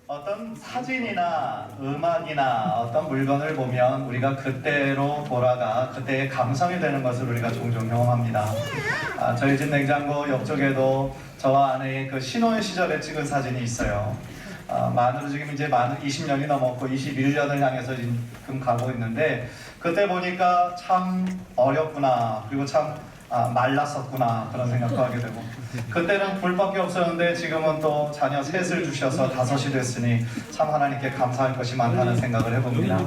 어떤 사진이나 음악이나 어떤 물건을 보면 우리가 그때로 돌아가 그때의 감성이 되는 것을 우리가 종종 경험합니다. 저희 집 냉장고 옆쪽에도 저와 아내의 그 신혼 시절에 찍은 사진이 있어요. 만으로 지금 이제 만 20년이 넘었고 21년을 향해서 지금 가고 있는데, 그때 보니까 참 어렵구나, 그리고 참 말랐었구나, 그런 생각도 하게 되고, 그때는 불밖에 없었는데 지금은 또 자녀 셋을 주셔서 5이 됐으니 참 하나님께 감사할 것이 많다는 생각을 해봅니다.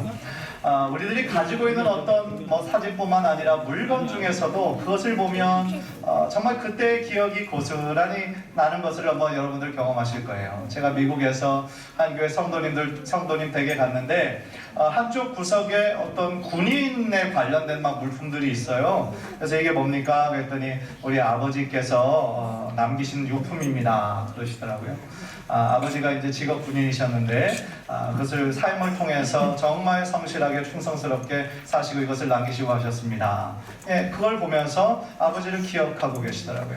우리들이 가지고 있는 어떤 사진뿐만 아니라 물건 중에서도 그것을 보면 정말 그때의 기억이 고스란히 나는 것을 한번 여러분들 경험하실 거예요. 제가 미국에서 한 교회 성도님 댁에 갔는데 한쪽 구석에 어떤 군인에 관련된 물품들이 있어요. 그래서 이게 뭡니까? 그랬더니 우리 아버지께서 남기신 유품입니다, 그러시더라고요. 아버지가 이제 직업 군인이셨는데 그것을 삶을 통해서 정말 성실하게 충성스럽게 사시고 이것을 남기시고 하셨습니다. 예, 그걸 보면서 아버지를 기억하고 계시더라고요.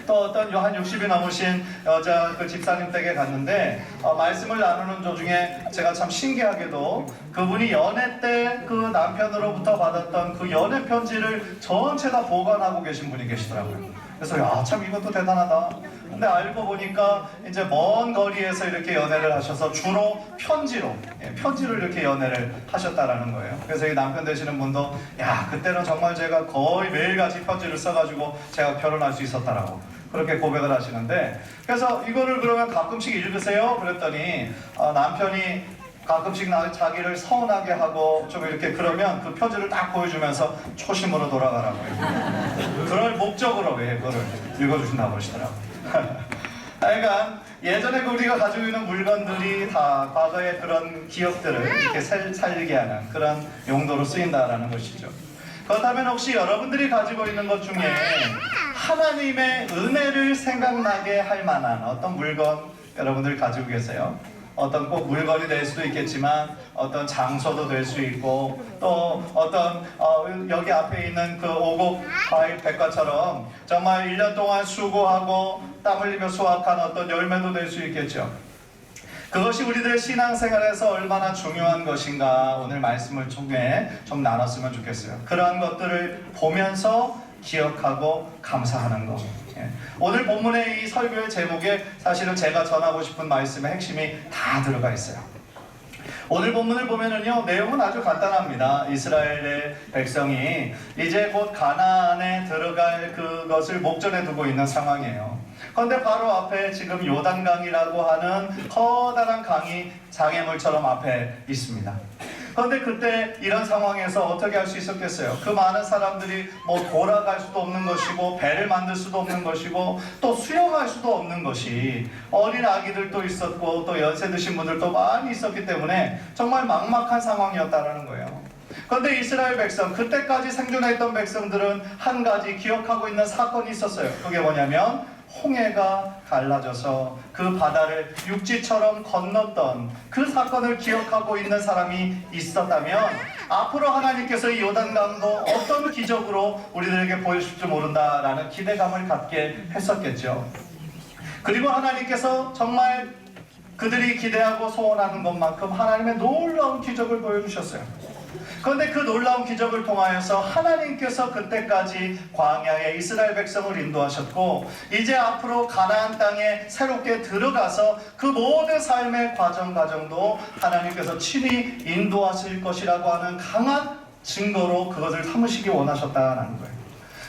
또 어떤 한 60이 넘으신 여자 그 집사님 댁에 갔는데 말씀을 나누는 도중에 제가 참 신기하게도 그분이 연애 때 그 남편으로부터 받았던 그 연애 편지를 전체 다 보관하고 계신 분이 계시더라고요. 그래서 참 이것도 대단하다. 근데 알고 보니까 이제 먼 거리에서 이렇게 연애를 하셔서 주로 편지로 이렇게 연애를 하셨다라는 거예요. 그래서 이 남편 되시는 분도 그때는 정말 제가 거의 매일같이 편지를 써가지고 제가 결혼할 수 있었다라고 그렇게 고백을 하시는데, 그래서 이거를 그러면 가끔씩 읽으세요? 그랬더니 남편이 가끔씩 자기를 서운하게 하고 좀 이렇게 그러면 그 편지를 딱 보여주면서 초심으로 돌아가라고 그럴 목적으로 그거를 읽어주신다고 그러시더라고요. 그러니까 예전에 우리가 가지고 있는 물건들이 다 과거의 그런 기억들을 이렇게 살리게 하는 그런 용도로 쓰인다라는 것이죠. 그렇다면 혹시 여러분들이 가지고 있는 것 중에 하나님의 은혜를 생각나게 할 만한 어떤 물건 여러분들 가지고 계세요? 어떤 꼭 물건이 될 수도 있겠지만 어떤 장소도 될 수 있고, 또 어떤 여기 앞에 있는 그 오곡 과일 백과처럼 정말 1년 동안 수고하고 땀 흘리며 수확한 어떤 열매도 될 수 있겠죠. 그것이 우리들의 신앙생활에서 얼마나 중요한 것인가 오늘 말씀을 통해 좀 나눴으면 좋겠어요. 그러한 것들을 보면서 기억하고 감사하는 것. 오늘 본문의 이 설교의 제목에 사실은 제가 전하고 싶은 말씀의 핵심이 다 들어가 있어요. 오늘 본문을 보면은요, 내용은 아주 간단합니다. 이스라엘의 백성이 이제 곧 가나안에 들어갈 그것을 목전에 두고 있는 상황이에요. 그런데 바로 앞에 지금 요단강이라고 하는 커다란 강이 장애물처럼 앞에 있습니다. 그런데 그때 이런 상황에서 어떻게 할 수 있었겠어요? 그 많은 사람들이 돌아갈 수도 없는 것이고, 배를 만들 수도 없는 것이고, 또 수영할 수도 없는 것이, 어린 아기들도 있었고 또 연세 드신 분들도 많이 있었기 때문에 정말 막막한 상황이었다라는 거예요. 그런데 이스라엘 백성, 그때까지 생존했던 백성들은 한 가지 기억하고 있는 사건이 있었어요. 그게 뭐냐면 홍해가 갈라져서 그 바다를 육지처럼 건넜던 그 사건을 기억하고 있는 사람이 있었다면, 앞으로 하나님께서 이 요단강도 어떤 기적으로 우리들에게 보여줄지 모른다라는 기대감을 갖게 했었겠죠. 그리고 하나님께서 정말 그들이 기대하고 소원하는 것만큼 하나님의 놀라운 기적을 보여주셨어요. 그런데 그 놀라운 기적을 통하여서 하나님께서 그때까지 광야에 이스라엘 백성을 인도하셨고, 이제 앞으로 가나안 땅에 새롭게 들어가서 그 모든 삶의 과정도 하나님께서 친히 인도하실 것이라고 하는 강한 증거로 그것을 삼으시기 원하셨다는 거예요.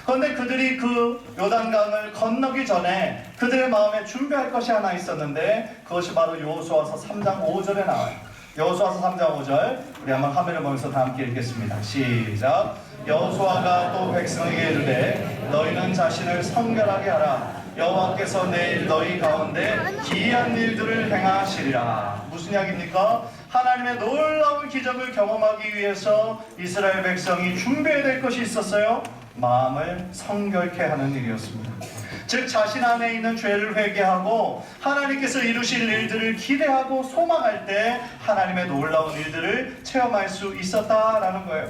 그런데 그들이 그 요단강을 건너기 전에 그들의 마음에 준비할 것이 하나 있었는데, 그것이 바로 여호수아서 3장 5절에 나와요. 여호수아서 3장 5절, 우리 한번 화면을 보면서 다 함께 읽겠습니다. 시작. 여호수아가 또 백성에게 이르되 너희는 자신을 성결하게 하라. 여호와께서 내일 너희 가운데 기이한 일들을 행하시리라. 무슨 이야기입니까? 하나님의 놀라운 기적을 경험하기 위해서 이스라엘 백성이 준비해야 될 것이 있었어요. 마음을 성결케 하는 일이었습니다. 즉 자신 안에 있는 죄를 회개하고 하나님께서 이루실 일들을 기대하고 소망할 때 하나님의 놀라운 일들을 체험할 수 있었다라는 거예요.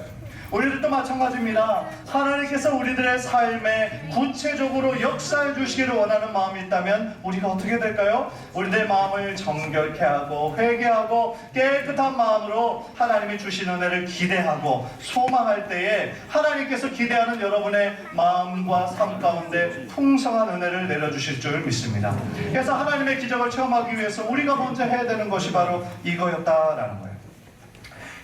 우리들도 마찬가지입니다. 하나님께서 우리들의 삶에 구체적으로 역사해 주시기를 원하는 마음이 있다면 우리가 어떻게 될까요? 우리들의 마음을 정결케 하고 회개하고 깨끗한 마음으로 하나님이 주신 은혜를 기대하고 소망할 때에 하나님께서 기대하는 여러분의 마음과 삶 가운데 풍성한 은혜를 내려주실 줄 믿습니다. 그래서 하나님의 기적을 체험하기 위해서 우리가 먼저 해야 되는 것이 바로 이거였다라는 거예요.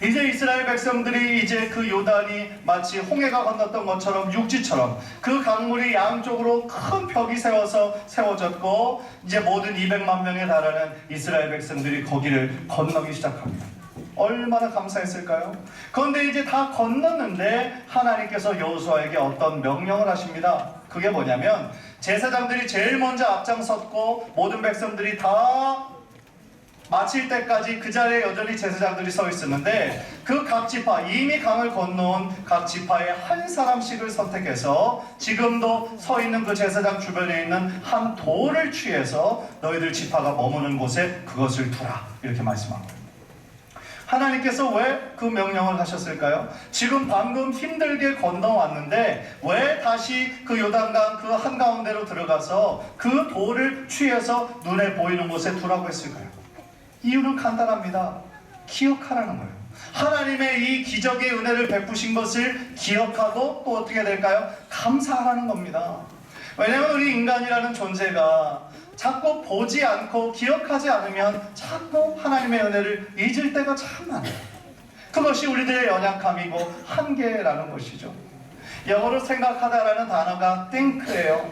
이제 이스라엘 백성들이 이제 그 요단이 마치 홍해가 건넜던 것처럼 육지처럼 그 강물이 양쪽으로 큰 벽이 세워졌고 이제 모든 200만 명에 달하는 이스라엘 백성들이 거기를 건너기 시작합니다. 얼마나 감사했을까요? 그런데 이제 다 건넜는데 하나님께서 여호수아에게 어떤 명령을 하십니다. 그게 뭐냐면 제사장들이 제일 먼저 앞장섰고 모든 백성들이 다 마칠 때까지 그 자리에 여전히 제사장들이 서 있었는데 그 각 지파, 이미 강을 건너온 각 지파의 한 사람씩을 선택해서 지금도 서 있는 그 제사장 주변에 있는 한 돌을 취해서 너희들 지파가 머무는 곳에 그것을 두라 이렇게 말씀합니다. 하나님께서 왜 그 명령을 하셨을까요? 지금 방금 힘들게 건너왔는데 왜 다시 그 요단강 그 한가운데로 들어가서 그 돌을 취해서 눈에 보이는 곳에 두라고 했을까요? 이유는 간단합니다. 기억하라는 거예요. 하나님의 이 기적의 은혜를 베푸신 것을 기억하고 또 어떻게 될까요? 감사하라는 겁니다. 왜냐하면 우리 인간이라는 존재가 자꾸 보지 않고 기억하지 않으면 자꾸 하나님의 은혜를 잊을 때가 참 많아요. 그것이 우리들의 연약함이고 한계라는 것이죠. 영어로 생각하다라는 단어가 think예요.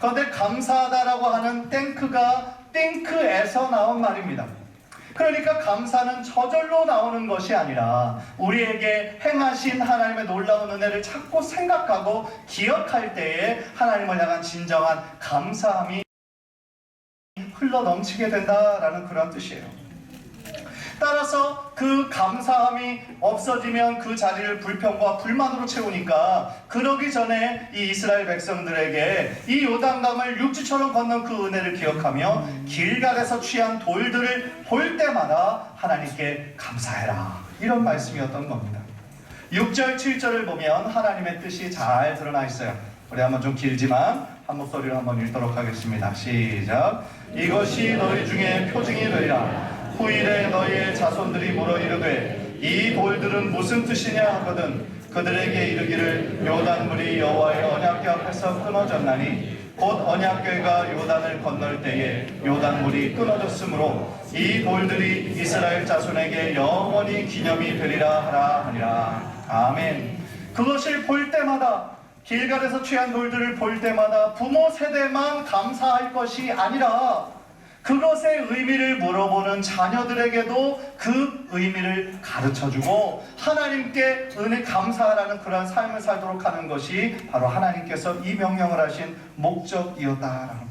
그런데 감사하다라고 하는 think가 think에서 나온 말입니다. 그러니까 감사는 저절로 나오는 것이 아니라 우리에게 행하신 하나님의 놀라운 은혜를 자꾸 생각하고 기억할 때에 하나님을 향한 진정한 감사함이 흘러 넘치게 된다라는 그런 뜻이에요. 따라서 그 감사함이 없어지면 그 자리를 불평과 불만으로 채우니까 그러기 전에 이 이스라엘 백성들에게 이 요단강을 육지처럼 건넌 그 은혜를 기억하며 길갈에서 취한 돌들을 볼 때마다 하나님께 감사해라 이런 말씀이었던 겁니다. 6절 7절을 보면 하나님의 뜻이 잘 드러나 있어요. 우리 한번 좀 길지만 한 목소리로 한번 읽도록 하겠습니다. 시작. 이것이 너희 중에 표징이 되리라. 후일에 너희의 자손들이 물어 이르되 이 돌들은 무슨 뜻이냐 하거든 그들에게 이르기를 요단물이 여호와의 언약궤 앞에서 끊어졌나니 곧 언약궤가 요단을 건널 때에 요단물이 끊어졌으므로 이 돌들이 이스라엘 자손에게 영원히 기념이 되리라 하라 하니라. 아멘. 그것을 볼 때마다 길갈에서 취한 돌들을 볼 때마다 부모 세대만 감사할 것이 아니라 그것의 의미를 물어보는 자녀들에게도 그 의미를 가르쳐주고 하나님께 은혜 감사하라는 그런 삶을 살도록 하는 것이 바로 하나님께서 이 명령을 하신 목적이었다라는 거예요.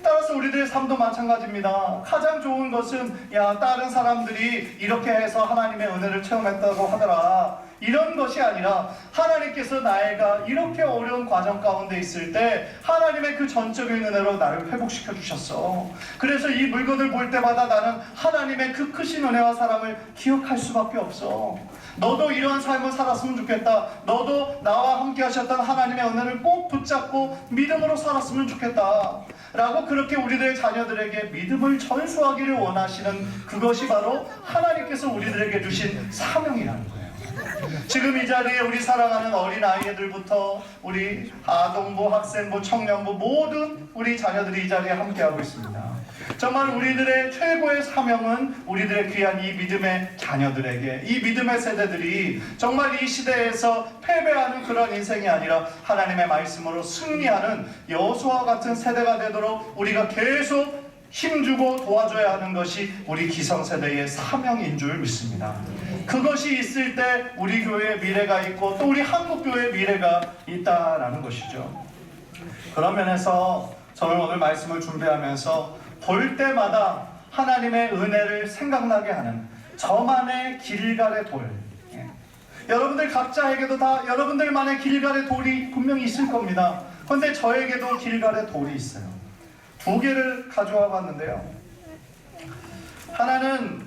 따라서 우리들의 삶도 마찬가지입니다. 가장 좋은 것은 다른 사람들이 이렇게 해서 하나님의 은혜를 체험했다고 하더라 이런 것이 아니라 하나님께서 나애가 이렇게 어려운 과정 가운데 있을 때 하나님의 그 전적인 은혜로 나를 회복시켜 주셨어. 그래서 이 물건을 볼 때마다 나는 하나님의 그 크신 은혜와 사랑을 기억할 수밖에 없어. 너도 이러한 삶을 살았으면 좋겠다. 너도 나와 함께 하셨던 하나님의 은혜를 꼭 붙잡고 믿음으로 살았으면 좋겠다 라고 그렇게 우리들의 자녀들에게 믿음을 전수하기를 원하시는 그것이 바로 하나님께서 우리들에게 주신 사명이라는 거예요. 지금 이 자리에 우리 사랑하는 어린아이들부터 우리 아동부, 학생부, 청년부 모든 우리 자녀들이 이 자리에 함께하고 있습니다. 정말 우리들의 최고의 사명은 우리들의 귀한 이 믿음의 자녀들에게 이 믿음의 세대들이 정말 이 시대에서 패배하는 그런 인생이 아니라 하나님의 말씀으로 승리하는 여호수아 같은 세대가 되도록 우리가 계속 힘주고 도와줘야 하는 것이 우리 기성세대의 사명인 줄 믿습니다. 그것이 있을 때 우리 교회의 미래가 있고 또 우리 한국교회의 미래가 있다라는 것이죠. 그런 면에서 저는 오늘 말씀을 준비하면서 볼 때마다 하나님의 은혜를 생각나게 하는 저만의 길갈의 돌, 여러분들 각자에게도 다 여러분들만의 길갈의 돌이 분명히 있을 겁니다. 그런데 저에게도 길갈의 돌이 있어요. 두 개를 가져와 봤는데요. 하나는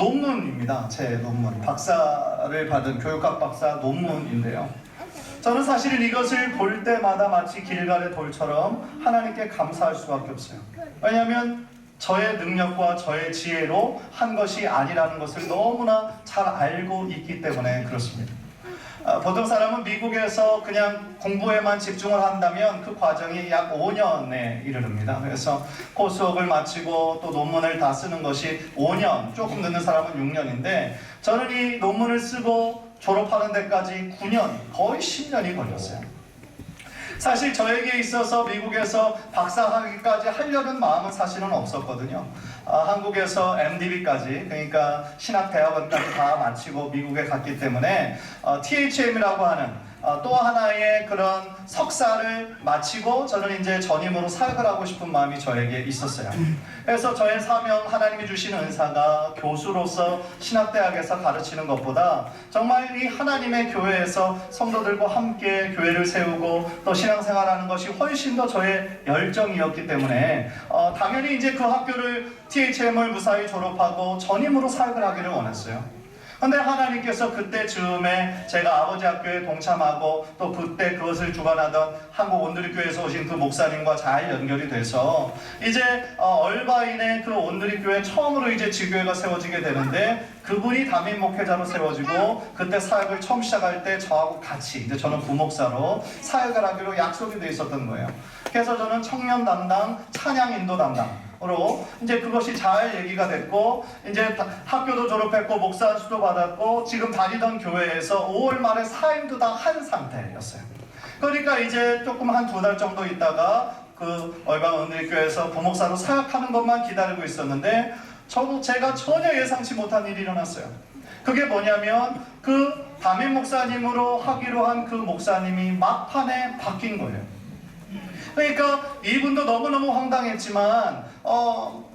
논문입니다. 제 논문. 박사를 받은 교육학 박사 논문인데요. 저는 사실은 이것을 볼 때마다 마치 길갈의 돌처럼 하나님께 감사할 수밖에 없어요. 왜냐하면 저의 능력과 저의 지혜로 한 것이 아니라는 것을 너무나 잘 알고 있기 때문에 그렇습니다. 보통 사람은 미국에서 그냥 공부에만 집중을 한다면 그 과정이 약 5년에 이르릅니다. 그래서 코스웍을 마치고 또 논문을 다 쓰는 것이 5년, 조금 늦는 사람은 6년인데 저는 이 논문을 쓰고 졸업하는 데까지 9년, 거의 10년이 걸렸어요. 사실 저에게 있어서 미국에서 박사학위까지 하려는 마음은 사실은 없었거든요. 한국에서 MDB까지, 그러니까 신학대학원까지 다 마치고 미국에 갔기 때문에 THM이라고 하는 또 하나의 그런 석사를 마치고 저는 이제 전임으로 사역을 하고 싶은 마음이 저에게 있었어요. 그래서 저의 사명, 하나님이 주신 은사가 교수로서 신학대학에서 가르치는 것보다 정말 이 하나님의 교회에서 성도들과 함께 교회를 세우고 또 신앙생활하는 것이 훨씬 더 저의 열정이었기 때문에 당연히 이제 그 학교를 THM을 무사히 졸업하고 전임으로 사역을 하기를 원했어요. 근데 하나님께서 그때 즈음에 제가 아버지 학교에 동참하고 또 그때 그것을 주관하던 한국 온누리교회에서 오신 그 목사님과 잘 연결이 돼서 이제 얼바인의 그 온누리교회 처음으로 이제 지교회가 세워지게 되는데 그분이 담임 목회자로 세워지고 그때 사역을 처음 시작할 때 저하고 같이 이제 저는 부목사로 사역을 하기로 약속이 돼 있었던 거예요. 그래서 저는 청년 담당, 찬양 인도 담당으로 이제 그것이 잘 얘기가 됐고 이제 학교도 졸업했고 목사 안수도 받았고 지금 다니던 교회에서 5월 말에 사임도 다 한 상태였어요. 그러니까 이제 조금 한 2달 정도 있다가 그 얼방 온누리교회에서 부목사로 사역하는 것만 기다리고 있었는데 제가 전혀 예상치 못한 일이 일어났어요. 그게 뭐냐면 그 담임 목사님으로 하기로 한 그 목사님이 막판에 바뀐 거예요. 그러니까 이분도 너무너무 황당했지만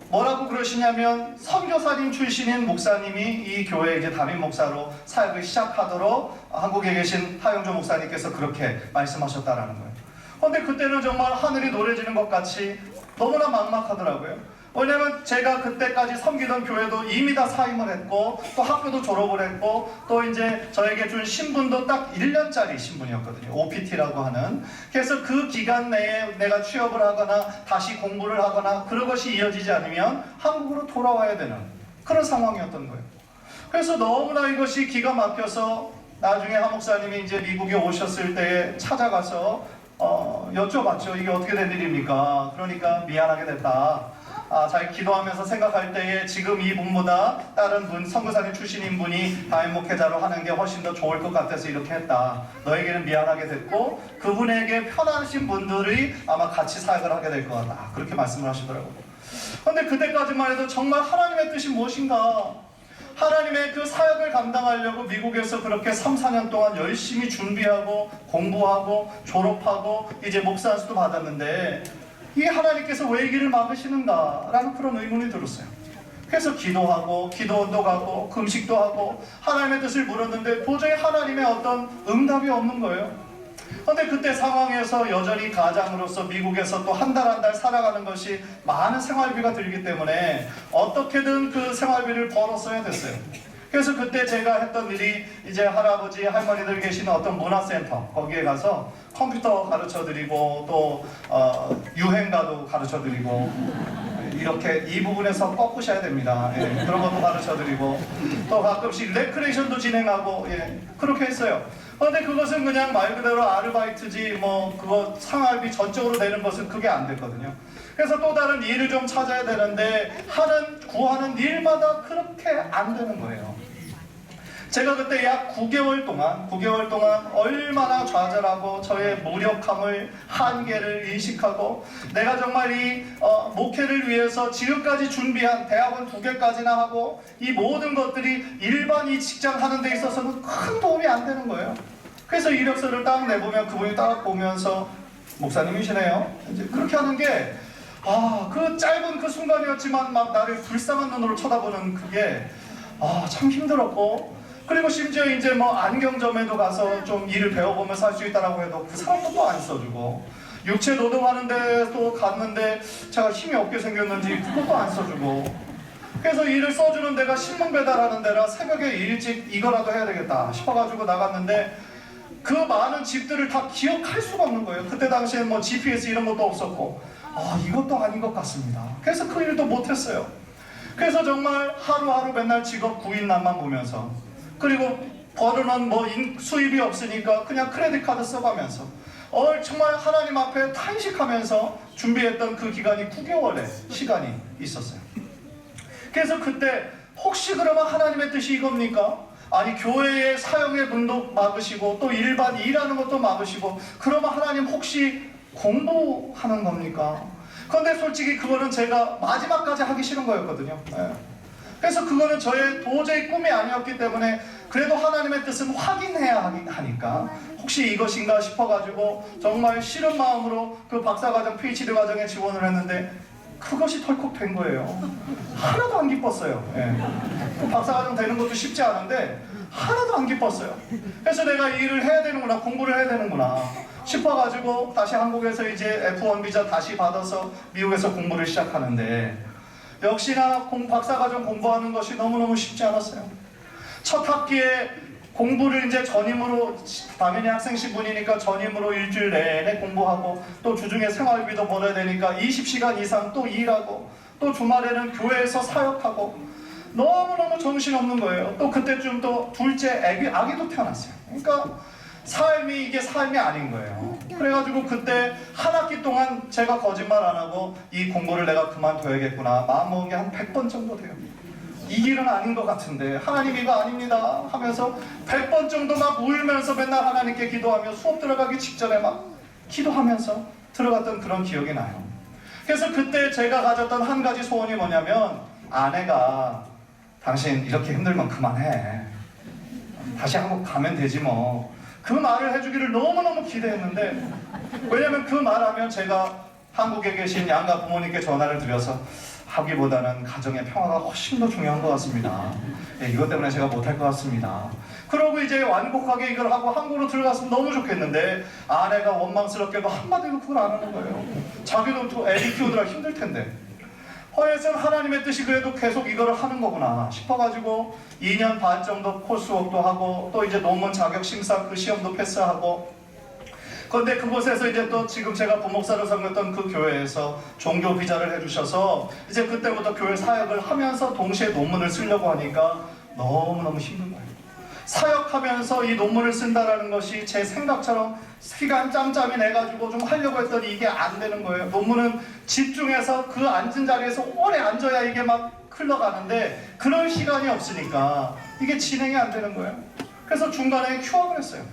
뭐라고 그러시냐면 선교사님 출신인 목사님이 이 교회 이제 담임 목사로 사역을 시작하도록 한국에 계신 하영조 목사님께서 그렇게 말씀하셨다라는 거예요. 그런데 그때는 정말 하늘이 노래지는 것 같이 너무나 막막하더라고요. 왜냐면 제가 그때까지 섬기던 교회도 이미 다 사임을 했고 또 학교도 졸업을 했고 또 이제 저에게 준 신분도 딱 1년짜리 신분이었거든요. OPT라고 하는. 그래서 그 기간 내에 내가 취업을 하거나 다시 공부를 하거나 그런 것이 이어지지 않으면 한국으로 돌아와야 되는 그런 상황이었던 거예요. 그래서 너무나 이것이 기가 막혀서 나중에 한 목사님이 이제 미국에 오셨을 때에 찾아가서 여쭤봤죠. 이게 어떻게 된 일입니까? 그러니까 미안하게 됐다. 잘 기도하면서 생각할 때에 지금 이 분보다 다른 분, 선교사님 출신인 분이 담임 목회자로 하는 게 훨씬 더 좋을 것 같아서 이렇게 했다. 너에게는 미안하게 됐고 그분에게 편하신 분들이 아마 같이 사역을 하게 될 것 같다. 그렇게 말씀을 하시더라고요. 그런데 그때까지만 해도 정말 하나님의 뜻이 무엇인가? 하나님의 그 사역을 감당하려고 미국에서 그렇게 3, 4년 동안 열심히 준비하고 공부하고 졸업하고 이제 목사 안수도 받았는데 이 하나님께서 왜 이 길을 막으시는가? 라는 그런 의문이 들었어요. 그래서 기도하고 기도원도 가고 금식도 하고 하나님의 뜻을 물었는데 도저히 하나님의 어떤 응답이 없는 거예요. 그런데 그때 상황에서 여전히 가장으로서 미국에서 또 한 달 한 달 살아가는 것이 많은 생활비가 들기 때문에 어떻게든 그 생활비를 벌었어야 됐어요. 그래서 그때 제가 했던 일이 이제 할아버지 할머니들 계시는 어떤 문화센터 거기에 가서 컴퓨터 가르쳐드리고 또 유행가도 가르쳐드리고 이렇게 이 부분에서 꺾으셔야 됩니다. 예, 그런 것도 가르쳐드리고 또 가끔씩 레크레이션도 진행하고 그렇게 했어요. 그런데 그것은 그냥 말 그대로 아르바이트지 뭐 그거 생활비 전적으로 내는 것은 그게 안 됐거든요. 그래서 또 다른 일을 좀 찾아야 되는데 구하는 일마다 그렇게 안 되는 거예요. 제가 그때 약 9개월 동안 얼마나 좌절하고 저의 무력함을 한계를 인식하고 내가 정말 이 목회를 위해서 지금까지 준비한 대학원 2개까지나 하고 이 모든 것들이 일반 이 직장 하는 데 있어서는 큰 도움이 안 되는 거예요. 그래서 이력서를 딱 내보면 그분이 딱 보면서 목사님이시네요. 이제 그렇게 하는 게 그 짧은 그 순간이었지만 막 나를 불쌍한 눈으로 쳐다보는 그게 참 힘들었고 그리고 심지어 이제 뭐 안경점에도 가서 좀 일을 배워보면서 할 수 있다라고 해도 그 사람도 또 안 써주고 육체 노동하는데 또 갔는데 제가 힘이 없게 생겼는지 그것도 안 써주고 그래서 일을 써주는 데가 신문 배달하는 데라 새벽에 일찍 이거라도 해야 되겠다 싶어가지고 나갔는데 그 많은 집들을 다 기억할 수가 없는 거예요. 그때 당시에 뭐 GPS 이런 것도 없었고 이것도 아닌 것 같습니다. 그래서 그 일도 못했어요. 그래서 정말 하루하루 맨날 직업 구인난만 보면서, 그리고 벌어놓은 뭐 수입이 없으니까 그냥 크레딧 카드 써가면서 정말 하나님 앞에 탄식하면서 준비했던 그 기간이 9개월의 시간이 있었어요. 그래서 그때 혹시 그러면 하나님의 뜻이 이겁니까? 아니 교회의 사역의 문도 막으시고 또 일반 일하는 것도 막으시고 그러면 하나님 혹시 공부하는 겁니까? 그런데 솔직히 그거는 제가 마지막까지 하기 싫은 거였거든요. 그래서 그거는 저의 도저히 꿈이 아니었기 때문에 그래도 하나님의 뜻은 확인해야 하니까 혹시 이것인가 싶어가지고 정말 싫은 마음으로 그 박사과정 PhD 과정에 지원을 했는데 그것이 덜컥 된 거예요. 하나도 안 기뻤어요. 그 박사과정 되는 것도 쉽지 않은데 하나도 안 기뻤어요. 그래서 내가 이 일을 해야 되는구나, 공부를 해야 되는구나 싶어가지고 다시 한국에서 이제 F1 비자 다시 받아서 미국에서 공부를 시작하는데 역시나 박사과정 공부하는 것이 너무너무 쉽지 않았어요. 첫 학기에 공부를 이제 전임으로, 당연히 학생 신분이니까 전임으로 일주일 내내 공부하고 또 주중에 생활비도 벌어야 되니까 20시간 이상 또 일하고 또 주말에는 교회에서 사역하고 너무너무 정신없는 거예요. 또 그때쯤 또 둘째 아기도 태어났어요. 그러니까 이게 삶이 아닌 거예요. 그래가지고 그때 한 학기 동안 제가 거짓말 안 하고 이 공부를 내가 그만둬야겠구나 마음먹은 게 한 100번 정도 돼요. 이 길은 아닌 것 같은데 하나님 이거 아닙니다 하면서 100번 정도 막 울면서 맨날 하나님께 기도하며 수업 들어가기 직전에 막 기도하면서 들어갔던 그런 기억이 나요. 그래서 그때 제가 가졌던 한 가지 소원이 뭐냐면 아내가 당신 이렇게 힘들면 그만해, 다시 한국 가면 되지 뭐, 그 말을 해주기를 너무너무 기대했는데, 왜냐면 그 말하면 제가 한국에 계신 양가 부모님께 전화를 드려서 하기보다는 가정의 평화가 훨씬 더 중요한 것 같습니다. 이것 때문에 제가 못할 것 같습니다. 그러고 이제 완곡하게 이걸 하고 한국으로 들어갔으면 너무 좋겠는데 아내가 원망스럽게도 한마디도 그걸 안 하는 거예요. 자기도 또 애기 키우느라 힘들 텐데. 허에서는 하나님의 뜻이 그래도 계속 이거를 하는 거구나 싶어가지고 2년 반 정도 코스웍도 하고 또 이제 논문 자격 심사 그 시험도 패스하고, 그런데 그곳에서 이제 또 지금 제가 부목사로 섬겼던 그 교회에서 종교 비자를 해주셔서 이제 그때부터 교회 사역을 하면서 동시에 논문을 쓰려고 하니까 너무너무 힘든 거예요. 사역하면서 이 논문을 쓴다라는 것이 제 생각처럼 시간 짬짬이 내가지고 좀 하려고 했더니 이게 안 되는 거예요. 논문은 집중해서 그 앉은 자리에서 오래 앉아야 이게 막 흘러가는데 그런 시간이 없으니까 이게 진행이 안 되는 거예요. 그래서 중간에 휴학을 했어요.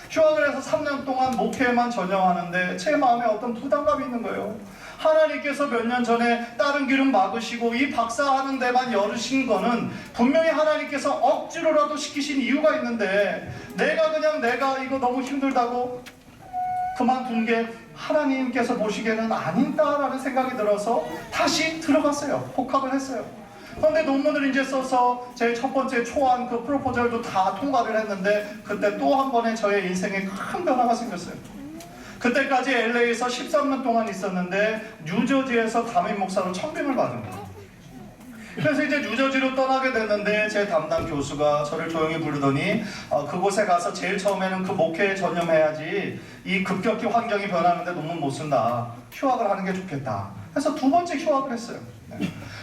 휴학을 해서 3년 동안 목회에만 전념하는데 제 마음에 어떤 부담감이 있는 거예요. 하나님께서 몇 년 전에 다른 길은 막으시고 이 박사하는 데만 열으신 거는 분명히 하나님께서 억지로라도 시키신 이유가 있는데 내가 이거 너무 힘들다고 그만둔 게 하나님께서 보시기에는 아닌다라는 생각이 들어서 다시 들어갔어요. 복학을 했어요. 그런데 논문을 이제 써서 제 첫 번째 초안 그 프로포절도 다 통과를 했는데 그때 또 한 번의 저의 인생에 큰 변화가 생겼어요. 그때까지 LA에서 13년 동안 있었는데 뉴저지에서 담임 목사로 청빙을 받은 거예요. 그래서 이제 뉴저지로 떠나게 됐는데 제 담당 교수가 저를 조용히 부르더니 그곳에 가서 제일 처음에는 그 목회에 전념해야지 이 급격히 환경이 변하는데 논문 못 쓴다, 휴학을 하는 게 좋겠다 해서 두 번째 휴학을 했어요.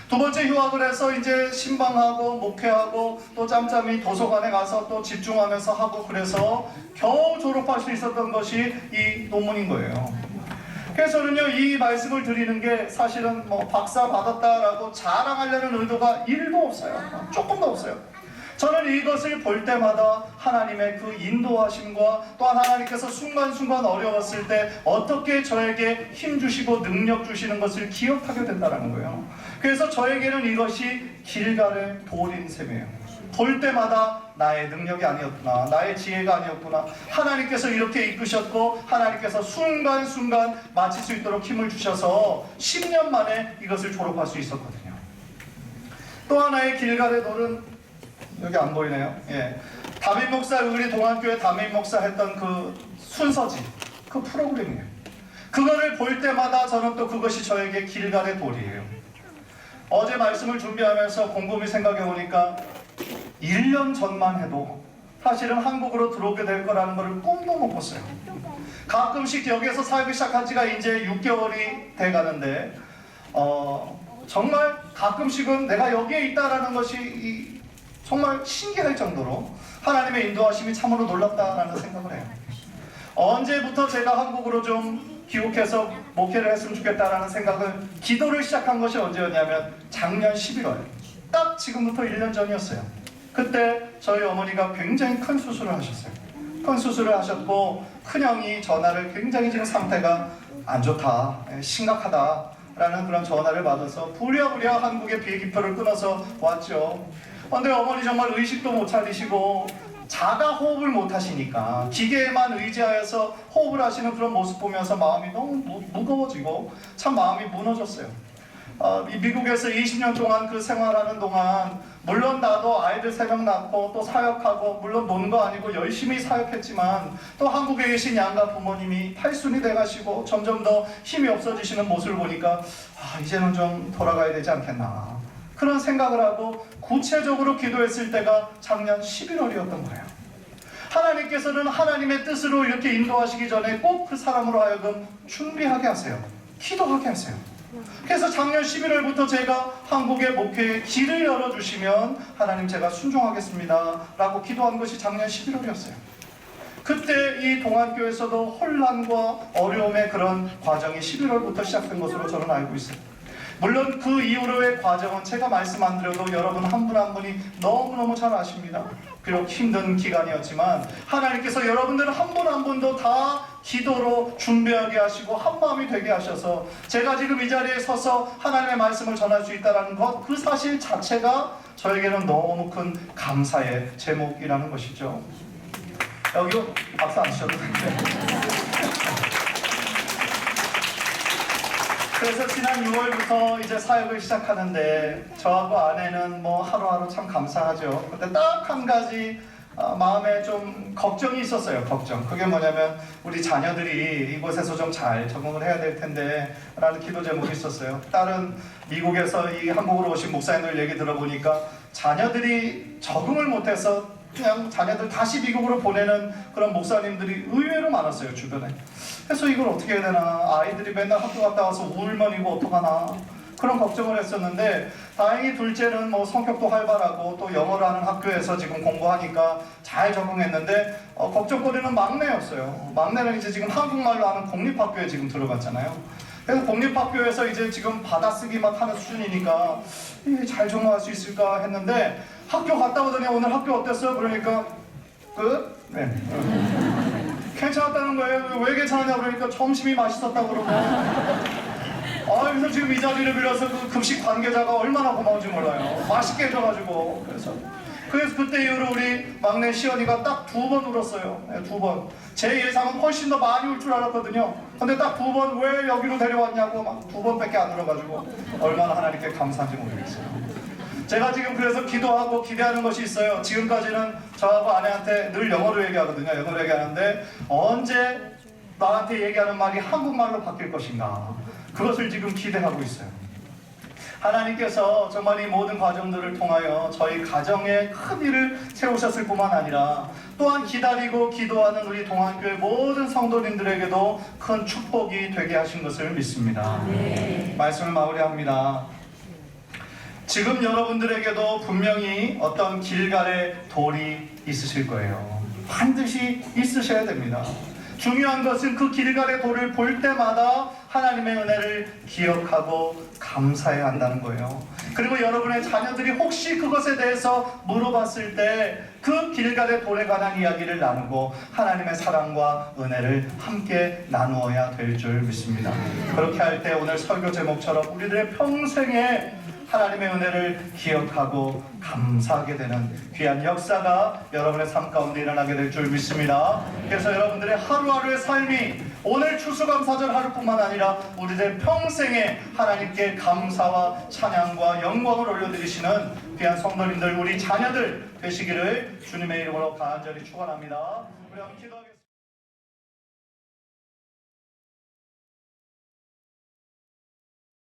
두 번째 휴학을 해서 이제 신방하고 목회하고 또 짬짬이 도서관에 가서 또 집중하면서 하고 그래서 겨우 졸업할 수 있었던 것이 이 논문인 거예요. 그래서 저는요 이 말씀을 드리는 게 사실은 뭐 박사 받았다라고 자랑하려는 의도가 1도 없어요. 조금도 없어요. 저는 이것을 볼 때마다 하나님의 그 인도하심과 또한 하나님께서 순간순간 어려웠을 때 어떻게 저에게 힘 주시고 능력 주시는 것을 기억하게 된다는 거예요. 그래서 저에게는 이것이 길갈의 돌인 셈이에요. 볼 때마다 나의 능력이 아니었구나, 나의 지혜가 아니었구나, 하나님께서 이렇게 이끄셨고 하나님께서 순간순간 마칠 수 있도록 힘을 주셔서 10년 만에 이것을 졸업할 수 있었거든요. 또 하나의 길갈의 돌은 여기 안 보이네요. 담임 목사, 우리 동안교회 담임 목사 했던 그 순서지, 그 프로그램이에요. 그거를 볼 때마다 저는 또 그것이 저에게 길갈의 돌이에요. 어제 말씀을 준비하면서 곰곰이 생각해 보니까 1년 전만 해도 사실은 한국으로 들어오게 될 거라는 것을 꿈도 못 꿨어요. 가끔씩 여기에서 사역을 시작한 지가 이제 6개월이 돼 가는데 정말 가끔씩은 내가 여기에 있다라는 것이 정말 신기할 정도로 하나님의 인도하심이 참으로 놀랍다라는 생각을 해요. 언제부터 제가 한국으로 좀 귀국해서 목회를 했으면 좋겠다라는 생각을, 기도를 시작한 것이 언제였냐면 작년 11월, 딱 지금부터 1년 전이었어요. 그때 저희 어머니가 굉장히 큰 수술을 하셨어요. 큰 수술을 하셨고 큰형이 전화를, 굉장히 지금 상태가 안 좋다, 심각하다라는 그런 전화를 받아서 부랴부랴 한국에 비행기표를 끊어서 왔죠. 근데 어머니 정말 의식도 못 차리시고 자가 호흡을 못 하시니까 기계에만 의지하여서 호흡을 하시는 그런 모습 보면서 마음이 너무 무거워지고 참 마음이 무너졌어요. 미국에서 20년 동안 그 생활하는 동안 물론 나도 아이들 3명 낳고 또 사역하고, 물론 논 거 아니고 열심히 사역했지만 또 한국에 계신 양가 부모님이 팔순이 돼가시고 점점 더 힘이 없어지시는 모습을 보니까 이제는 좀 돌아가야 되지 않겠나, 그런 생각을 하고 구체적으로 기도했을 때가 작년 11월이었던 거예요. 하나님께서는 하나님의 뜻으로 이렇게 인도하시기 전에 꼭 그 사람으로 하여금 준비하게 하세요. 기도하게 하세요. 그래서 작년 11월부터 제가 한국의 목회에 길을 열어주시면 하나님 제가 순종하겠습니다 라고 기도한 것이 작년 11월이었어요. 그때 이 동안교에서도 혼란과 어려움의 그런 과정이 11월부터 시작된 것으로 저는 알고 있어요. 물론 그 이후로의 과정은 제가 말씀 안 드려도 여러분 한 분 한 분이 너무너무 잘 아십니다. 비록 힘든 기간이었지만 하나님께서 여러분들 한 분 한 분도 다 기도로 준비하게 하시고 한마음이 되게 하셔서 제가 지금 이 자리에 서서 하나님의 말씀을 전할 수 있다는 것, 그 사실 자체가 저에게는 너무 큰 감사의 제목이라는 것이죠. 여기 박수 안 치셔도 되는데. 그래서 지난 6월부터 이제 사역을 시작하는데 저하고 아내는 뭐 하루하루 참 감사하죠. 근데 딱 한 가지 마음에 좀 걱정이 있었어요. 걱정. 그게 뭐냐면 우리 자녀들이 이곳에서 좀 잘 적응을 해야 될 텐데 라는 기도 제목이 있었어요. 딸은 미국에서 이 한국으로 오신 목사님들 얘기 들어보니까 자녀들이 적응을 못해서 그냥 자녀들 다시 미국으로 보내는 그런 목사님들이 의외로 많았어요, 주변에. 그래서 이걸 어떻게 해야 되나, 아이들이 맨날 학교 갔다 와서 울면 이거 어떡하나, 그런 걱정을 했었는데 다행히 둘째는 뭐 성격도 활발하고 또 영어를 하는 학교에서 지금 공부하니까 잘 적응했는데 걱정거리는 막내였어요. 막내는 이제 지금 한국말로 하는 공립학교에 지금 들어갔잖아요. 그래서 공립학교에서 이제 지금 받아쓰기 막 하는 수준이니까 이게 잘 적응할 수 있을까 했는데 학교 갔다 오더니 오늘 학교 어땠어요? 그러니까 끝? 네. 괜찮았다는 거예요. 왜 괜찮았냐 그러니까 점심이 맛있었다고 그러고 그래서 지금 이 자리를 빌어서 그 급식 관계자가 얼마나 고마운지 몰라요. 맛있게 해줘가지고. 그래서 그때 이후로 우리 막내 시연이가 딱 2번 울었어요. 네, 2번. 제 예상은 훨씬 더 많이 울 줄 알았거든요. 근데 딱 2번 왜 여기로 데려왔냐고 막 2번밖에 안 울어가지고 얼마나 하나님께 감사한지 모르겠어요. 제가 지금 그래서 기도하고 기대하는 것이 있어요. 지금까지는 저하고 아내한테 늘 영어로 얘기하거든요. 영어로 얘기하는데 언제 나한테 얘기하는 말이 한국말로 바뀔 것인가, 그것을 지금 기대하고 있어요. 하나님께서 정말 이 모든 과정들을 통하여 저희 가정에 큰 일을 세우셨을 뿐만 아니라 또한 기다리고 기도하는 우리 동안교회 모든 성도님들에게도 큰 축복이 되게 하신 것을 믿습니다. 말씀을 마무리합니다. 지금 여러분들에게도 분명히 어떤 길갈의 돌이 있으실 거예요. 반드시 있으셔야 됩니다. 중요한 것은 그 길갈의 돌을 볼 때마다 하나님의 은혜를 기억하고 감사해야 한다는 거예요. 그리고 여러분의 자녀들이 혹시 그것에 대해서 물어봤을 때 그 길갈의 돌에 관한 이야기를 나누고 하나님의 사랑과 은혜를 함께 나누어야 될 줄 믿습니다. 그렇게 할 때 오늘 설교 제목처럼 우리들의 평생에 하나님의 은혜를 기억하고 감사하게 되는 귀한 역사가 여러분의 삶 가운데 일어나게 될 줄 믿습니다. 그래서 여러분들의 하루하루의 삶이 오늘 추수감사절 하루뿐만 아니라 우리들 평생에 하나님께 감사와 찬양과 영광을 올려드리시는 귀한 성도님들, 우리 자녀들 되시기를 주님의 이름으로 간절히 축원합니다. 우리 한번 기도하겠습니다.